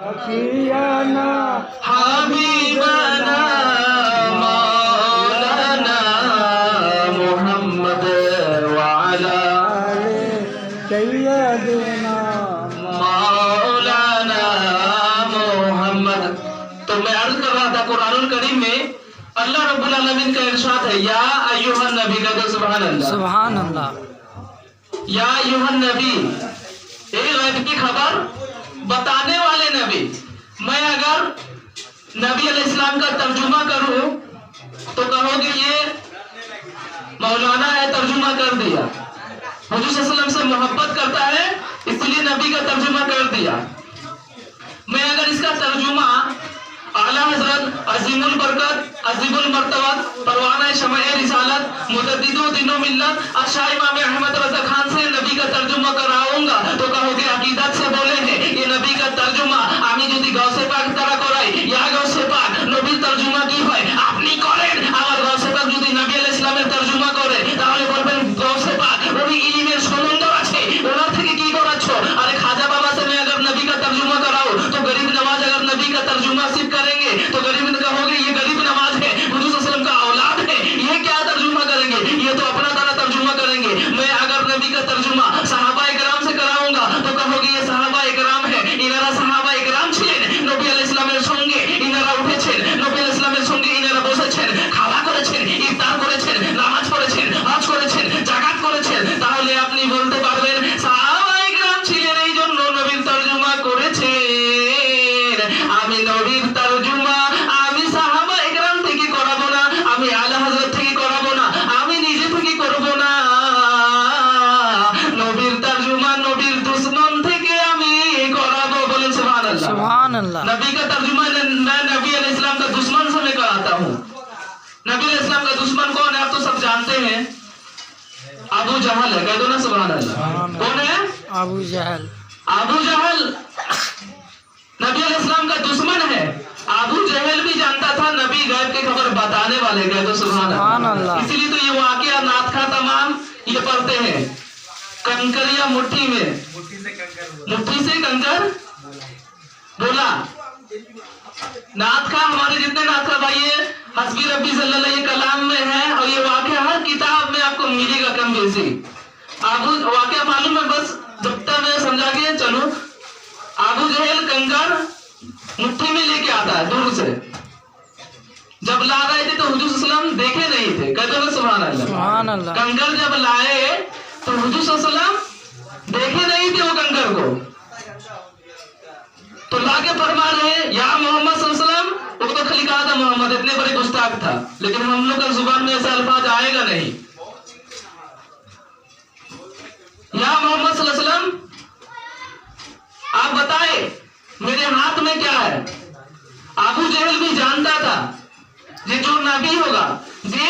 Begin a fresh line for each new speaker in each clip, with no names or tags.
सखियाना
हबीबना मौलाना मोहम्मद वाला
सैयदना
मौलाना मोहम्मद। तो मैं अर्ज कर रहा था कुरानुल करीम में अल्लाह रब्बुल आलमीन का इरशाद है, या अय्युहन नबी, कहते सुभान अल्लाह,
सुभान अल्लाह।
या अय्युहन नबी, ये गैब की खबर बताने वाले नबी। मैं अगर नबी अलैहिस्सलाम का तर्जुमा करूं तो कहोगे ये मौलाना है, तर्जुमा कर दिया। हुजूर सल्लल्लाहु अलैहि वसल्लम से मोहब्बत करता है इसलिए नबी का तर्जुमा कर दिया। मैं अगर इसका तर्जुमा आला हजरत अजीमुल बरकत अजीमुल मर्तबत परवाना शमए रिसालत मुजद्दिदो दिनो मिल्लत शाह इमाम अहमद रज़ा खान से नबी का तर्जुमा कराऊंगा तो कहोगे अकीदत से बोले हैं ये नबी का तर्जुमा आमी যদি গৌসে পাক তারা করাই ইয়া গৌসে পাক নবীর তর্জমা কি হয় আপনি করেন। আবার গৌসে পাক যদি নবী আলাইহিস সালামের তর্জমা করে তাহলে বলবেন গৌসে পাক ওই ইলমের সমুদ্র আছে ওনার থেকে কি করাচ্ছ। আরে খাজা বাবা से मैं अगर नबी का तर्जुमा कराऊं तो गरीब नवाज अगर नबी का तर्जुमा सिर्फ करेंगे तो गरीब ने कहोगे ये गरीब नवाज है, हुजूर सल्लल्लाहु अलैहि वसल्लम का औलाद है, ये क्या तर्जुमा करेंगे, ये तो अपना तरह तर्जुमा करेंगे। मैं अगर नबी का तर्जुमा सहाबा इकराम से कराऊंगा तो कहोगे ये सहाबा इकराम है, इनारा सहाबा इकराम ছিলেন নবী আলাইহিস সালামের সঙ্গে ইনারা উঠেছেন, নবী আলাইহিস সালামের সঙ্গে ইনারা বসেছেন, খাওয়া করেছেন, ইফতার করেছেন, নামাজ পড়েছেন, হজ করেছেন, যাকাত করেছেন। তাহলে আপনি বলতে পারবেন সাহাবা ইকরাম ছিলেন এই জন্য নবীর তর্জমা করেছেন। আমি নবীর তর্জমা আমি সাহাবা ইকরাম থেকে করাবো না, আমি আলা হযরত থেকে করাবো না, আমি নিজে থেকে করব না। নবীর তর্জমা নবীর দুশমন থেকে আমি করাবো। বলেন সুবহানাল্লাহ,
सुभान अल्लाह।
नबी का तर्जुमा मैं नबी अलैहिस्सलाम का दुश्मन से मैं कराता हूँ। नबी अलैहिस्सलाम का दुश्मन कौन है आप तो सब जानते हैं, अबू जहल है, कह दो ना सुभान अल्लाह। कौन है?
अबू जहल।
अबू जहल नबी अलैहिस्सलाम का दुश्मन है। अबू जहल भी जानता था नबी गैब की खबर बताने वाले, कह दो सुभान अल्लाह। इसीलिए तो ये वाकया नातखा तमाम ये पढ़ते हैं कंकर या मुट्ठी में, मुट्ठी से कंकर बोला। नातखा हमारे जितने नातखा भाई है हस्बी रब्बी सल्लल्लाहु ये कलाम में है और ये वाकया हर किताब में आपको मिलेगा कम बेसी। अबू वाकया मालूम है, बस जब तक मैं समझा के चलो। अबू जहल कंकर मुट्ठी में लेके आता है दूर से, जब ला रहे थे तो हुजूर सल्लल्लाहु अलैहि वसल्लम देखे नहीं थे, कहते ना सुभान अल्लाह।
सुभान अल्लाह।
कंकर जब लाए तो हुजूर सल्लल्लाहु अलैहि वसल्लम देखे नहीं थे वो कंकर को, तो लाके फरमा रहे या मोहम्मद सल्लल्लाहु अलैहि वसल्लम। वो तो खाली कहा था मोहम्मद, इतने बड़े गुस्ताख था, लेकिन हम लोग का जुबान में ऐसा अल्फाज आएगा नहीं। या मोहम्मद सल्लल्लाहु अलैहि वसल्लम आप बताए मेरे हाथ में क्या है। अबू जहल भी जानता था ये जो नबी होगा ये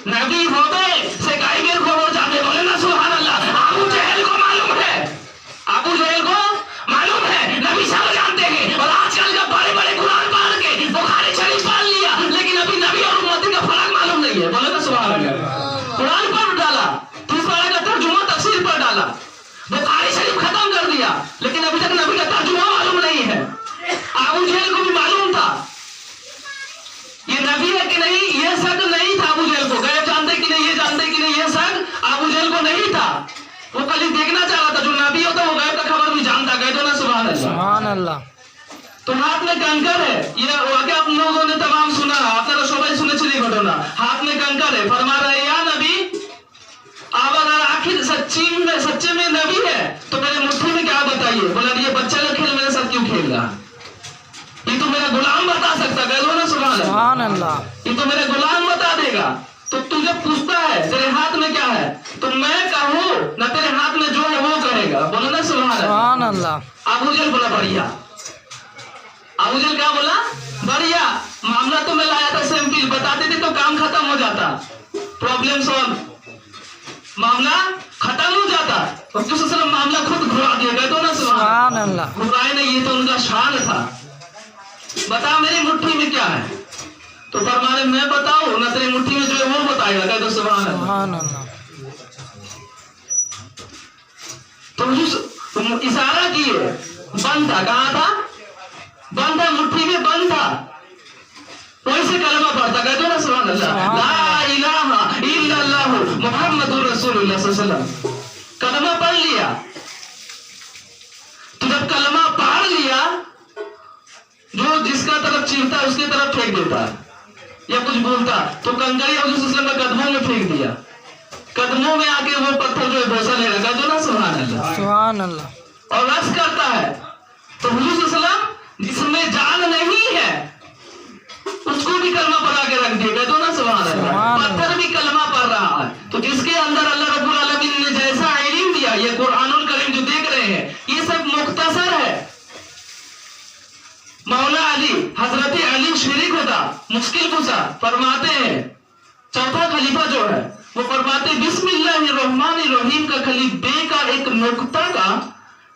नबी होबे से गायबेर खबर जाने। बोले ना सुभान अल्लाह। अबू जहल को मालूम है, अबू जहल को मालूम है नबी सब जानते हैं। और आजकल का बड़े बड़े कुरान पढ़ के बुखारी शरीफ पढ़ लिया लेकिन अभी नबी और उम्मती का फर्क मालूम नहीं है। बोले ना सुभान अल्लाह। कुरान पढ़ डाला, 30 पारा का तर्जुमा तफसीर पढ़ डाला, बुखारी शरीफ खत्म कर दिया लेकिन अभी तक नबी का तर्जुमा मालूम नहीं है। अबू जहल को भी मालूम था ये नबी है कि नहीं, ये शक नहीं था अबू जहल को। गैब जानते कि नहीं, ये जानते कि नहीं, ये शक अबू जहल को नहीं था। वो खाली देखना चाह रहा था जो नबी होता वो गैब का खबर भी जानता। कह दो ना सुभान अल्लाह।
सुभान अल्लाह।
तो हाथ में कंकर है, ये वाकया आप लोगों ने तमाम सुना, আপনারা সবাই শুনেছেন এই ঘটনা। हाथ में कंकर है, फरमा रहे या नबी अब अगर आखिर सच्चे में नबी है तो मेरे मुट्ठी में क्या बताइए। बोला ये बच्चा लोग खेल मेरे साथ क्यों खेल रहा, ये तो मेरा गुलाम बता सकता। कह दो ना सुभान
अल्लाह।
ये तो मेरा गुलाम बता देगा। तो तुझे पूछता है तेरे हाथ में क्या है तो मैं कहूँ ना तेरे हाथ में जो है वो कहेगा। बोलो ना सुभान
अल्लाह।
अबू जहल बोला बढ़िया। अबू जहल क्या बोला बढ़िया। मामला तो मैं लाया था सैंपल, बताते थे तो काम खत्म हो जाता, प्रॉब्लम सॉल्व, मामला खत्म हो जाता। हुजूर सल्लल्लाहु अलैहि वसल्लम मामला खुद घुरा दिया। कहते हो ना सुभान
अल्लाह।
घुराए नहीं, ये तो उनका शान था। बता मेरी मुट्ठी में क्या है तो फरमाने मैं बताऊं ना तेरी मुट्ठी में जो है वो बताएगा। कहते सुभान अल्लाह। तो हुजूर इशारा किए, बंद था, कहाँ था मुट्ठी में बंद था, वहीं से कलमा पढ़ता, कहते हो ना सुभान अल्लाह, ला इलाहा इल्लल्लाह मुहम्मदुर रसूलुल्लाह सल्लल्लाहु अलैहि वसल्लम, कलमा पढ़ लिया। तो जब कलमा पढ़ लिया, जो जिसका तरफ चिरता है उसके तरफ फेंक देता या कुछ बोलता, तो कंकड़ी हजूर सल्लल्लाहु अलैहि वसल्लम के कदमों में फेंक दिया, कदमों में आके वो पत्थर जो है बोसा ले लगा, जो ना सुभान अल्लाह,
सुभान अल्लाह।
और रस करता है। तो हुजूर सल्लल्लाहु अलैहि वसल्लम जिसमें जान नहीं है उसको भी कलमा पढ़ा के रख दिया, कहते हो ना सुभान अल्लाह, पत्थर भी कलमा पढ़ रहा है। तो जिसके अंदर अल्लाह रब्बुल आलमीन ने जैसा इल्म दिया, ये कुरानुल करीम जो देख रहे हैं, ये सब मुख्तसर है। मौला अली, हजरत अली शरीक होता, मुश्किल कुशा फरमाते हैं, चौथा खलीफा जो है वो फरमाते बिस्मिल्लाहिर्रहमानिर्रहीम का खाली बे का एक नुक्ता का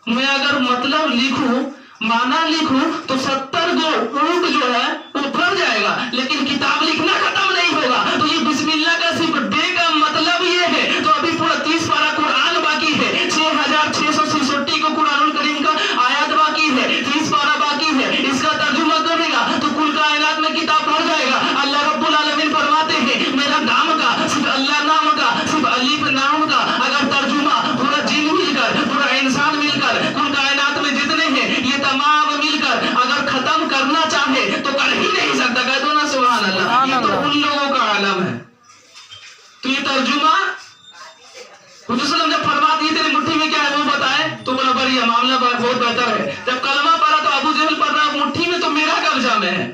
मैं अगर मतलब लिखूं, माना लिखूं, तो 70 गो ऊंट जो है वो भर जाएगा, लेकिन किताब लिखना खत्म नहीं होगा। तो ये बिस्मिल्लाह का सिर्फ बे का मतलब ये है। तो अभी पूरा 30 पारा कुरान बाकी है, 6666 को कुरानुल करीम का आयत बाकी है, 30 पारा बाकी है, इसका तर्जुमा करेगा तो कुल कायनात में किताब भर जाएगा। अल्लाह रब्बुल आलमीन फरमाते हैं मेरा नाम का, सिर्फ अल्लाह नाम का, सिर्फ अलीफ नाम का अगर तर्जुमा पूरा जिन मिलकर, पूरा इंसान मिलकर, कुल कायनात में जितने हैं ये तमाम मिलकर अगर खत्म करना चाहे तो कर ही नहीं सकता, कह दो ना सुभान अल्लाह। ये तो उन लोगों का आलम है। तो ये तर्जुमा हुजूर सल्लल्लाहु अलैहि वसल्लम जब फरमा दिए तेरी मुट्ठी में क्या है वो बताए, तो बोला बढ़िया मामला बहुत बेहतर है। जब कलमा पढ़ा तो अबू जहल पढ़ रहा मुट्ठी में तो मेरा कब्जा में है,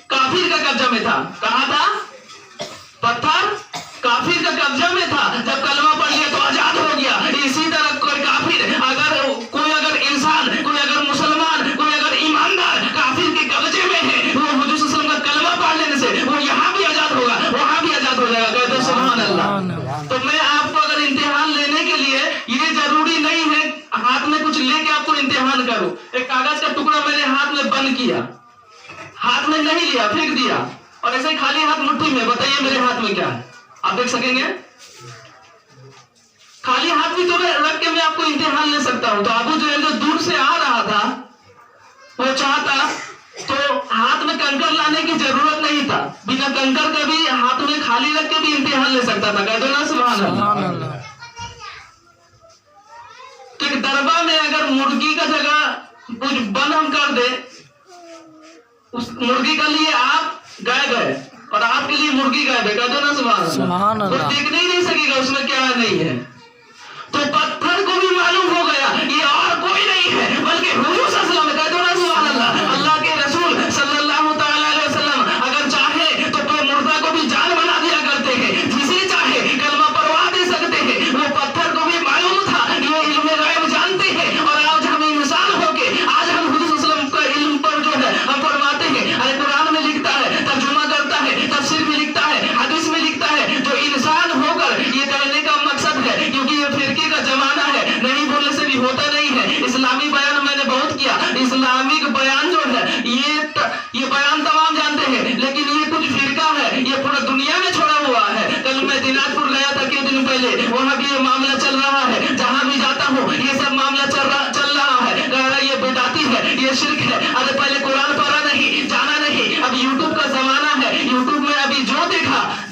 काफिर का कब्जा में था। कहा था? पत्थर काफिर का कब्जा में था। जब कलमा पढ़ लिया तो आजाद हो गया। इसी तरह कोई काफिर अगर इंसान, कोई अगर मुसलमान, कोई अगर ईमानदार काफिर के कब्जे में है, वो हुजूर सल्लल्लाहु अलैहि वसल्लम का कलमा पढ़ लेने से वो यहाँ भी आजाद होगा, वहां भी आजाद हो जाएगा, कहते सुभान अल्लाह। तो मैं आपको अगर इम्तिहान लेने के लिए ये जरूरी नहीं है हाथ में कुछ लेके आपको इम्तिहान करूं। एक कागज का टुकड़ा मैंने हाथ में बंद किया, हाथ में नहीं लिया, फेंक दिया, और ऐसे ही खाली हाथ मुट्ठी में, बताइए मेरे हाथ में क्या है, आप देख सकेंगे? खाली हाथ भी तो रख के मैं आपको इम्तिहान ले सकता हूं। तो अबू जहल जो दूर से आ रहा था वो चाहता तो हाथ में कंकर लाने की जरूरत नहीं था, बिना कंकर के भी हाथ में खाली रख के भी इम्तिहान ले सकता था, कह दो ना सुभान अल्लाह। तो एक दरबार में अगर मुर्गी का जगह कुछ बंद हम कर दे, उस मुर्गी के लिए आप गए और आपके लिए मुर्गी गए, कह दो ना सुभान अल्लाह। वो देख नहीं सकेगा उसमें क्या नहीं है। तो पत्थर को भी मालूम हो गया ये और कोई नहीं है बल्कि हुजूर सल्लल्लाहु अलैहि वसल्लम, कह दो ना सुभान अल्लाह। अल्लाह के रसूल सल्लल्लाहु तआला अलैहि वसल्लम अगर चाहे तो कोई मुर्दा को भी जान बना दिया करते हैं, जिसे चाहे कलमा पढ़वा दे सकते हैं। वो पत्थर को भी मालूम था ये इल्म गैब जानते हैं, और आज हम इंसान होके आज हम हुजूर सल्लल्लाहु अलैहि वसल्लम का इल्म पर जो है हम फरमाते हैं। अरे कुरान में लिखता है, तर्जुमा करता है, तफसीर में लिखता है, हदीस में लिखता है। जो इंसान होकर ये कहने का मकसद है, क्योंकि ये फिरके का जमाना है, नहीं बोलने से भी होता नहीं है। इस्लामी बयान मैंने बहुत किया, इस्लामिक बयान जो है ये बयान तमाम जानते हैं, लेकिन ये कुछ फिरका है, ये पूरा दुनिया में छोड़ा हुआ है। कल मैं दिनाजपुर गया था कुछ दिन पहले, वहां भी ये मामला चल रहा है। जहां भी जाता हूँ ये सब मामला चल रहा है, कह रहा ये बेदाती है, ये शिर्क है। अरे पहले कुरान पढ़ा नहीं, जाना नहीं। अब यूट्यूब का जमाना है, यूट्यूब में अभी जो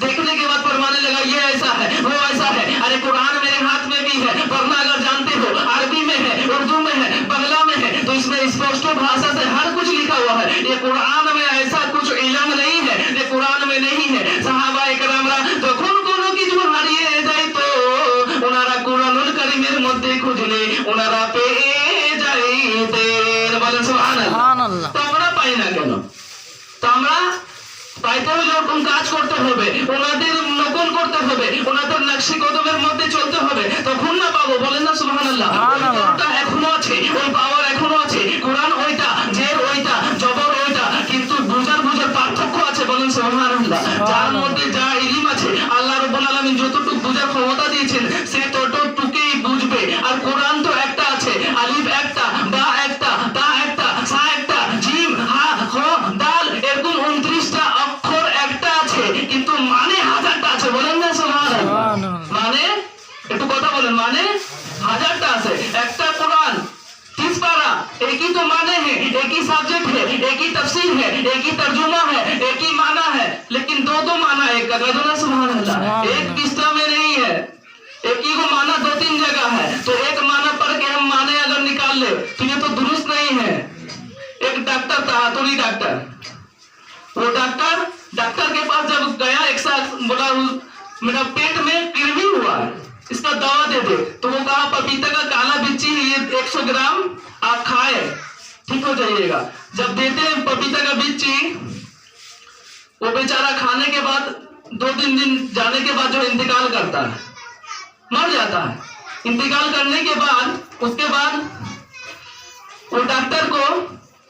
देखने के बाद फरमाने लगा ये ऐसा है, वो ऐसा है। अरे कुरान मेरे हाथ में भी है, पढ़ना अगर जानते हो, अरबी में है, उर्दू में है, बंगला में है, तो इसमें स्पष्ट भाषा से हर कुछ लिखा हुआ है। ये कुरान में ऐसा कुछ इल्म नहीं है, ये कुरान में नहीं है। साहबा इकरामरा যখন কোনো কিছু হারিয়ে যায় তো ওনারা কুরআনুল কারীমের মধ্যে খুঁজলে ওনারা পেয়ে যাইতেন, বলেন সুবহানাল্লাহ। তো আমরা পাই না কেন? তো আমরা পাইতে হলে ওরকম কাজ করতে হবে, ওনাদের নকল করতে হবে, ওনাদের নকশে কদমের মধ্যে চলতে হবে, তখন না পাবো, বলেন না সুবহানাল্লাহ। ওটা এখনো আছে, ওই পাওয়ার এখনো আছে। কোরআন ওইটা, জের ওইটা, জবর ওইটা, কিন্তু বুঝার পার্থক্য আছে, বলেন সুবহানাল্লাহ। যার মধ্যে যা ইলম আছে আল্লাহ রাব্বুল আলামিন যতটুকু বুঝার ক্ষমতা দিয়েছেন সে ততটুকুই বুঝবে। আর কোরআন তো একটা আছে, আলিফ একটা, বা একটা, তা একটা, সা একটা, জিম, হা, খ, দাল, এরকম 29টা অক্ষর একটা আছে, কিন্তু মানে 1000টা আছে, বলেন না সুবহানাল্লাহ। মানে একটু কথা বলেন, মানে 1000টা আছে। একটা কোরআন 30 পারা, একই তো মানে एक ही सब्जेक्ट है, एक ही तफसीर है, एक ही तर्जुमा है, एक ही माना है, लेकिन दो दो माना एक का। कह दो ना सुभान अल्लाह। एक किस्सा में नहीं है, एक ही को माना दो तीन जगह है। तो एक माना पढ़ के हम माने अगर निकाल ले तो ये तो दुरुस्त नहीं है। एक डॉक्टर था, हाथुड़ी डॉक्टर, वो डॉक्टर के पास जब गया, एक साथ बोला मेरा पेट में कृमि हुआ है, इसका दवा दे दे। तो वो कहा पपीता का काला बिच्ची ये 100 ग्राम आप खाए, ठीक हो जाइएगा। जब देते हैं पपीता का बिच्ची, वो बेचारा खाने के बाद 2-3 दिन जाने के बाद जो इंतकाल करता है, मर जाता है। इंतकाल करने के बाद उसके बाद वो डॉक्टर को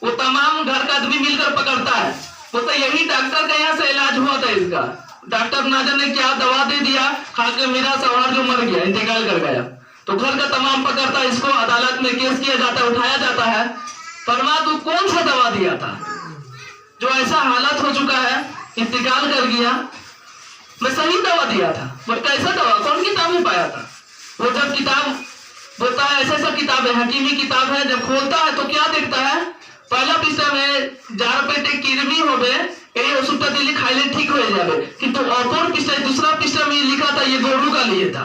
वो तमाम घर का आदमी मिलकर पकड़ता है, बोलता यही डॉक्टर का यहाँ से इलाज हुआ था इसका। डॉक्टर ना जाने क्या दवा दे दिया, खा के मेरा सवार जो मर गया, इंतकाल कर गया। तो घर का तमाम पकड़ता है, इसको अदालत में केस किया जाता है, उठाया जाता है। फरमा तू कौन सा दवा दिया था जो ऐसा हालत हो चुका है, इंतकाल कर गया? मैं सही दवा दिया था। बोल कैसा दवा, कौन किताब में पाया था? वो जब किताब बोलता है ऐसा ऐसा किताब है, हकीमी किताब है, जब खोलता है तो क्या देखता है, पहला पृष्ठ में जार पेटे किरमी होबे এই ওষুধটা দিলে খাইলে ঠিক হয়ে যাবে, কিন্তু অপর পৃষ্ঠায় दूसरा पृष्ठ में लिखा था ये गोरू का लिए था,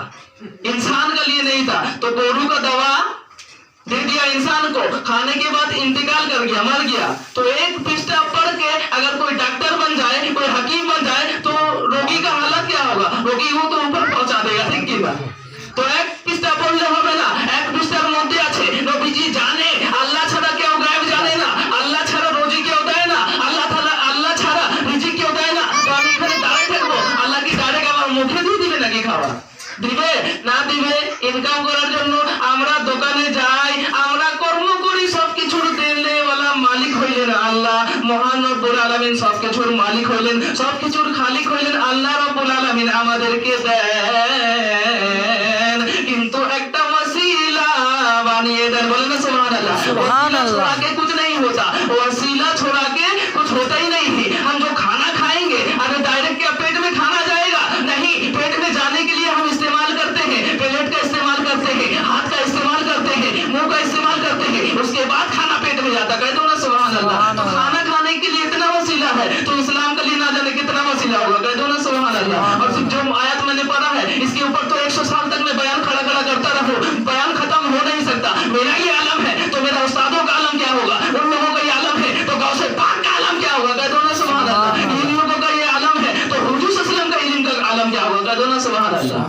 इंसान का लिए नहीं था। तो गोरू का दवा दे दिया इंसान को, खाने के बाद इंतकाल कर गया, मर गया। तो एक पृष्ठा पढ़ के अगर कोई डॉक्टर बन जाए, कोई हकीम बन जाए, तो रोगी का हालत क्या होगा? रोगी को तो ऊपर पहुंचा देगा, ठीक की बात। तो एक पृष्ठा पढ़ले হবে না, এক পৃষ্ঠার মধ্যে আছে নবীজি জানে আল্লাহ ছাড়া কেউ গায়েব জানে না, আল্লাহ ছাড়া রোজি কেউ দেয় না, আল্লাহ ছাড়া রিজিক কেউ দেয় না। তো আমি এখানে দাঁড়ায় থাকবো, আল্লাহ কি ডাইরেক্ট আমার মুখে দিয়ে দিবে নাকি খাবার? দিবে না দিবে? ইনকাম করার জন্য আমরা দোকানে যাই, আমরা কর্ম করি, সবকিছুর দেনেওয়ালা মালিক হইলেন আল্লাহ, মহান রব্বুল আলামিন সবকিছুর মালিক হইলেন, সবকিছুর খালিক হইলেন আল্লাহ রব্বুল আলামিন আমাদেরকে দেন, কিন্তু একটা वसीला বানিয়ে দেন। বলেন না সুবহানাল্লাহ। छोड़ा के कुछ नहीं होता, वसीला छोड़ा के कुछ होता ही नहीं है। हम जो खाना खाएंगे, अरे डायरेक्ट क्या पेट में खाना जाएगा? नहीं, पेट में जाने के लिए हम इस्तेमाल करते हैं, प्लेट का इस्तेमाल करते हैं, हाथ का इस्तेमाल करते हैं, मुंह का इस्तेमाल करते हैं, उसके बाद खाना पेट में जाता। कह दो ना सुबहानअल्लाह। तो खाना खाने के लिए इतना वसीला है, तो इस्लाम के लिए ना जाने कितना वसीला होगा? कह दो ना सुबहानअल्लाह। और जो आयत मैंने पढ़ा है, इसके ऊपर तो 100 साल तक मैं बयान खड़ा करता रहूं, बयान खत्म हो नहीं सकता। मेरा ये आलम है तो मेरा उस्तादों का आलम क्या होगा? उन लोगों का ये आलम है तो गौसे पाक का आलम क्या होगा? कह दो ना सुबहानअल्लाह। इन लोगों का ये आलम है तो हुजूर सल्लल्लाहु अलैहि वसल्लम का इल्म का आलम क्या होगा? कह दो ना सुबहानअल्लाह।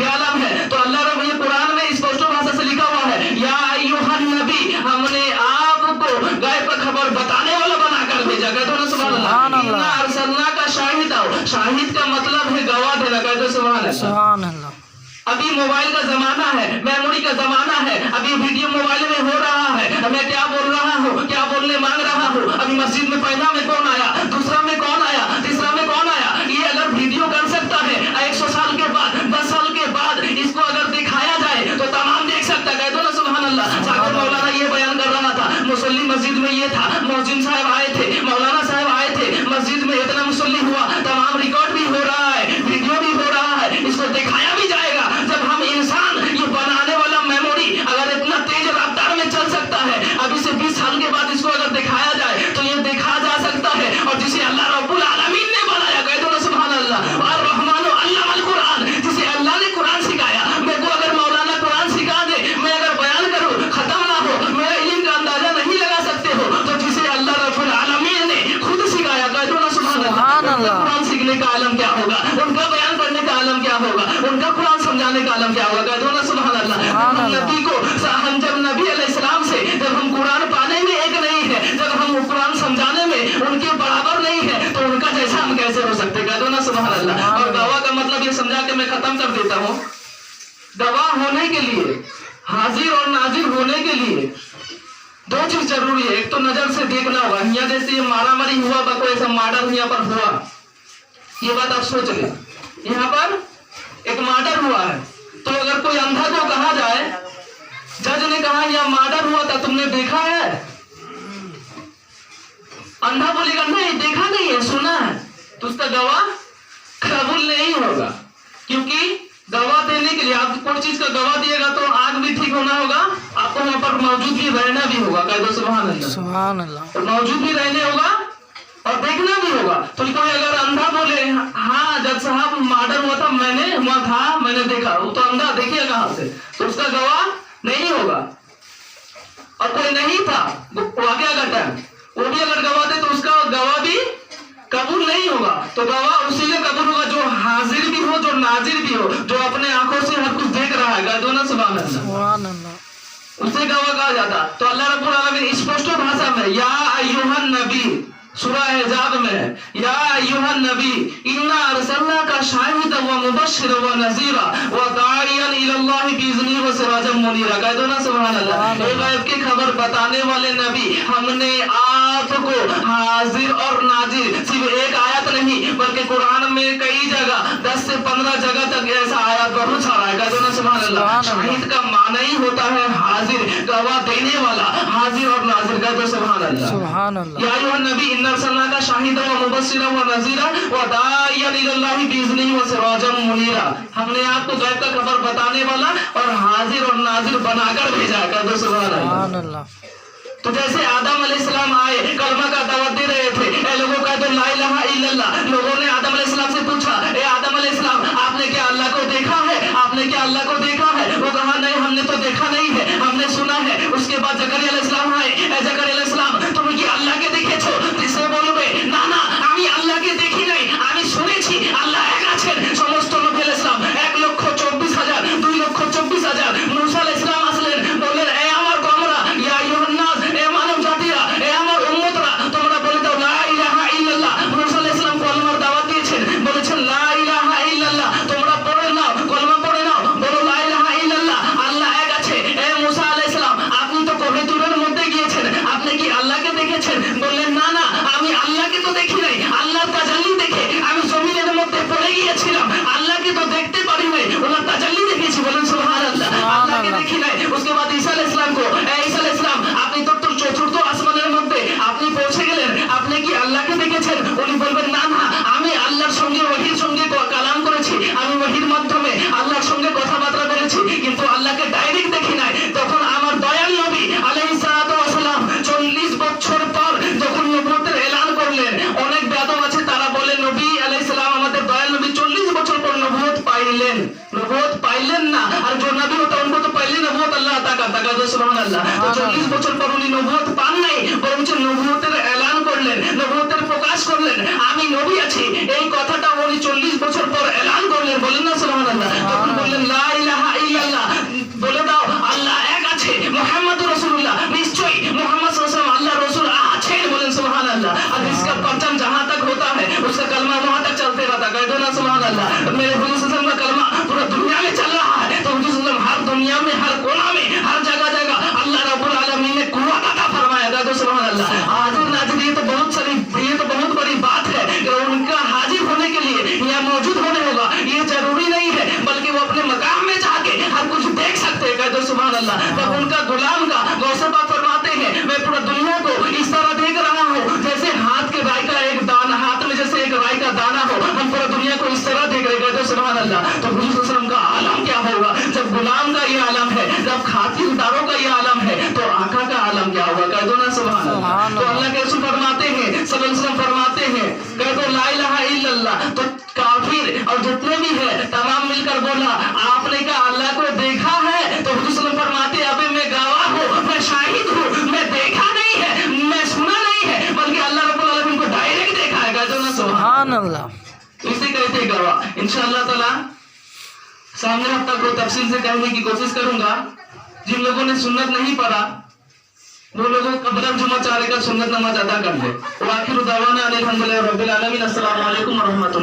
ये आलम है तो अल्लाह रब ये कुरान में स्पष्ट भाषा से लिखा हुआ है, या अय्युहन नबी, हमने आपको गायब का खबर बताने वाला बनाकर भेजा। कह दो ना सुबहानअल्लाह। इन्ना अरसलना का शाहिद, शाहिद का मतलब है गवाह देना। कह दो सुबहानअल्लाह। अभी मोबाइल का जमाना है, मेमोरी का जमाना है, अभी वीडियो मोबाइल में हो रहा है, मैं क्या बोल रहा हूँ, क्या बोलने मांग रहा हूँ, अभी मस्जिद में पहला में कौन आया, दूसरा में कौन आया, तीसरा में कौन आया, ये अगर वीडियो कर सकता है 100 साल के बाद, 10 साल के बाद इसको अगर दिखाया जाए तो तमाम देख सकता है। कह दो ना सुबहानअल्लाह। सागर मौलाना ये बयान कर रहा था, मुसल्ली मस्जिद में ये था, मौजिन साहब आए थे, मौलाना साहब आए थे, मस्जिद में इतना मुसल्ली हुआ, तमाम रिकॉर्ड भी हो रहा है, वीडियो भी हो रहा है, इसको दिखाया भी जाएगा। जब हम इंसान ये बनाने वाला मेमोरी अगर इतना तेज रफ्तार में चल सकता है, अभी से 20 साल के बाद इसको अगर दिखाया जाए तो ये देखा जा सकता है। और जिसे अल्लाह रब्बुल आलमीन ने बनाया, कह दो ना सुबहानअल्लाह। और रहमानो अल्लामल कुरान, जिसे अल्लाह ने कुरान सिखाया। मेरे को अगर मौलाना कुरान सिखा दे, मैं अगर बयान करूं खत्म ना हो, मेरा इल्म का अंदाजा नहीं लगा सकते हो, तो जिसे अल्लाह रब्बुल आलमीन ने खुद सिखाया, कह दो ना सुबहानअल्लाह। कुरान सीखने का आलम क्या होगा, उनका बयान करने का आलम क्या होगा, उनका कुरान समझाने का आलम क्या होगा? कह दो ना सुबहानअल्लाह। नबी को हम जब नबी अलैहिस्सलाम से जब हम कुरान पाने में एक नहीं है, जब हम कुरान समझाने में उनके बराबर नहीं है, तो उनका जैसा हम कैसे हो सकते? कह दो ना सुबहानअल्लाह। और गवाह का मतलब ये समझा के मैं खत्म कर देता हूँ। गवाह होने के लिए, हाजिर और नाजिर होने के लिए 2 चीज जरूरी है। एक तो नजर से देखना होगा, यहाँ जैसे ये मारा मारी हुआ, कोई ऐसा मर्डर यहाँ पर हुआ, ये बात आप सोच ले, यहाँ पर एक मर्डर हुआ है, तो अगर कोई अंधा को कहा जाए, जज ने कहा यह मर्डर हुआ था, तुमने देखा है? अंधा बोलेगा नहीं देखा नहीं है, सुना है, तो उसका गवाह कबूल नहीं होगा। क्योंकि गवाह देने के लिए आप कोई चीज का गवाह दिएगा तो आग भी ठीक होना होगा, आपको वहाँ पर मौजूद भी रहना भी होगा, कह दो सुभान अल्लाह।
सुभान अल्लाह।
मौजूद भी रहने होगा और देखना भी होगा। तो कोई अगर अंधा बोले हाँ जज साहब मर्डर हुआ था, हुआ था मैंने देखा, वो तो अंधा देखिए कहाँ से, तो उसका गवाह नहीं होगा। और कोई नहीं था वाकया का टाइम, वो भी अगर गवाह दे तो उसका गवाह भी कबूल नहीं होगा। तो गवाह उसी का कबूल होगा जो हाजिर भी हो, जो नाजिर भी हो, जो अपने आंखों से हर कुछ देख रहा है। कह दो ना सुभान अल्लाह।
सुभान अल्लाह।
उसे गवाह कहा जाता। तो अल्लाह रब्बुल आलमीन स्पष्ट भाषा में या अय्युहन नबी, सूरह हिजाब में या अय्युहन नबी इन्ना अरसलनाका शाहिदन व मुबश्शिरन व नज़ीरा व दाइयन इलल्लाहि बिइज़निही व सिराजन मुनीरा। कह दो ना सुभान अल्लाह। गैब की खबर बताने वाले नबी, हमने आपको हाजिर और नाजिर, सिर्फ एक आयत नहीं बल्कि कुरान में कई जगह 10 से 15 जगह तक ऐसा आयत बहुत सारा है। कह दो ना सुभान अल्लाह। शाहिद का माना ही होता है हाजिर, गवाह देने वाला, हाजिर और नाजिर। कह दो सुभान अल्लाह।
सुभान अल्लाह।
या अय्युहन नबी इन्ना अरसलनाका शाहिदन व मुबश्शिरन व नज़ीरा व दाइयन इलल्लाहि बिइज़निही व सिराजन मुनीरा। हमने आपको गैब का खबर बताने वाला और हाजिर और नाजिर बनाकर भेजा। कह दो सुभान अल्लाह। तो जैसे आदम अलैहिस्सलाम आए, कलमा का दावत दे रहे थे, ए लोगों का तो ला इलाहा इल्लल्लाह। लोगों ने आदम अलैहिस्सलाम से पूछा, ए आदम अलैहिस्सलाम आपने क्या अल्लाह को देखा है? आपने क्या अल्लाह को देखा है? वो कहा नहीं हमने तो देखा नहीं है, हमने सुना है। उसके बाद जकरिया अलैहिस्सलाम आए, ए जकरिया अलैहिस्सलाम तुम কি আল্লাহকে দেখেছো? সে বলবে না না আমি আল্লাহকে দেখি নাই, আমি শুনেছি আল্লাহ এক আছেন। সমস্ত নবী আলাইহিসসালাম 1,24,000 2,24,000 মুসা আলাইহিসসালাম আসলেন, বললেন এ আমার কওমরা ইয়া আইয়ুহান নাস, এ মানব জাতিরা, এ আমার উম্মতরা তোমরা বলে দাও লা ইলাহা ইল্লাল্লাহ। মুসা আলাইহিসসালাম কলমার দাওয়াত দিয়েছেন, বলেছেন লা ইলাহা ইল্লাল্লাহ, তোমরা পড়ে নাও, কলমা পড়ে নাও, বলো লা ইলাহা ইল্লাল্লাহ, আল্লাহ এক আছে। এ মুসা আলাইহিসসালাম আপনি তো কোহিতুরের মধ্যে গিয়েছেন, আপনি কি আল্লাহকে দেখেছেন? বললেন না না আমি আল্লাহকে তো দেখি নাই, আল্লাহর তাজাল্লি দেখে আমি জমিনের মধ্যে পড়ে গিয়েছিলাম, আল্লাহকে তো দেখতে পারি নাই, ওনার তাজাল্লি দেখেছি। বলেন সুবহানাল্লাহ। আল্লাহকে দেখি নাই। उसके बाद ঈসা আলাইহিস সালাম को ঈসা আলাইহিস সালাম আপনি তো চতুর্থ আসমানের মধ্যে আপনি পৌঁছে গেলেন, আপনি কি আল্লাহকে দেখেছেন? উনি বলবেন না না আমি আল্লাহর সঙ্গে ওহীর সঙ্গে কালাম করেছি, আমি ওহীর মাধ্যমে আল্লাহর সঙ্গে কথাবার্তা বলেছি, কিন্তু আল্লাহকে ডাইরেক্ট দেখি নাই। তখন আমার দয়াল নবী আলাইহিস সালাতু ওয়াস সালাম 40 বছর পর যখন নবুয়তের এলান করলেন, অনেক বেয়াদব আছে তারা বলে নবী আলাইহিস সালাম আমাদের দয়াল নবী 40 বছর পর নবুয়ত পাইলেন। নবুয়ত পাইলেন না, আর जो नबी होता उनको तो पहले नबूवत अल्लाह अता करता। कह दो सुभान अल्लाह। तो 40 বছর পর উনি নবুয়ত পান নাই, বরঞ্চ নবুয়তের এলান করলেন, নবুয়তের প্রকাশ করলেন, আমি নবী আছি এই কথাটা উনি 40 বছর পর এলান করলেন। বলেন না সুবহান আল্লাহ। তখন বললেন লা ইলাহা ইল্লাল্লাহ, বলে দাও আল্লাহ এক আছে, মুহাম্মাদুর রাসূলুল্লাহ, নিশ্চয়ই মুহাম্মদ সাল্লাল্লাহু আলাইহি ওয়াসাল্লাম আল্লাহর রাসূল আছেন। বলেন সুবহান আল্লাহ। और इसका परचम जहां तक होता है उसका कलमा वहां तक चलते रहता। कह दो ना सुबहान अल्लाह। मेरे हुजूर सल्लल्लाहु अलैहि वसल्लम का कलमा पूरा दुनिया में चल रहा है, तो हुजूर सल्लल्लाहु अलैहि वसल्लम हर दुनिया में, हर कोना में, हर जगह जगह अल्लाह रब्बुल आलमीन ने कुव्वत अता फरमाया। कह दो सुबहान अल्लाह। हाजिर नाजिर ये तो बहुत बड़ी बात है कि उनका हाजिर होने के लिए या मौजूद होने होगा, ये जरूरी नहीं है, बल्कि वो अपने मकाम में जाके हर कुछ देख सकते हैं। कह दो सुबहान अल्लाह। तब उनका गुलाम का गौसे पाक फरमाते हैं मैं पूरा दुनिया को इस तरह देख रहा हूँ जैसे हाथ के राई का एक दाना, हाथ में जैसे एक राई का दाना हो, हम पूरा दुनिया को इस तरह देख रहे। कहते सुभान अल्लाह। तो हुजूर सल्लल्लाहु अलैहि वसल्लम का आलम क्या होगा? जब गुलाम का ये आलम है, जब खातिरदारों का ये आलम है, तो आका का आलम क्या होगा? कह दो ना सुभान अल्लाह। तो अल्लाह के रसूल फरमाते हैं, सल्लल्लाहु अलैहि वसल्लम फरमाते हैं, कह दो ला इलाहा इल्लल्लाह। तो काफिर और जितने भी है तमाम मिलकर बोला आपने क्या अल्लाह को देखा है? तो हुजूर सल्लल्लाहु अलैहि वसल्लम फरमाते अबे मैं गवाह हूँ, मैं शाहिद हूँ, मैं देखा नहीं है, मैं सुना नहीं है, बल्कि अल्लाह रब्बुल आलमीन को डायरेक्ट देखा है। कह दो ना सुभान
अल्लाह।
इसे कहते गवाह। इंशाअल्लाह ताला सामने हफ्ता को तफसील से कहने की कोशिश करूंगा। जिन लोगों ने सुन्नत नहीं पढ़ा वो लोगों को कब्र जुमा 4 का सुन्नत नमाज अदा कर ले। वाखिर दावाना अनिल हम्दुलिल्लाहि रब्बिल आलमीन। अस्सलामु अलैकुम व रहमतुल्लाह।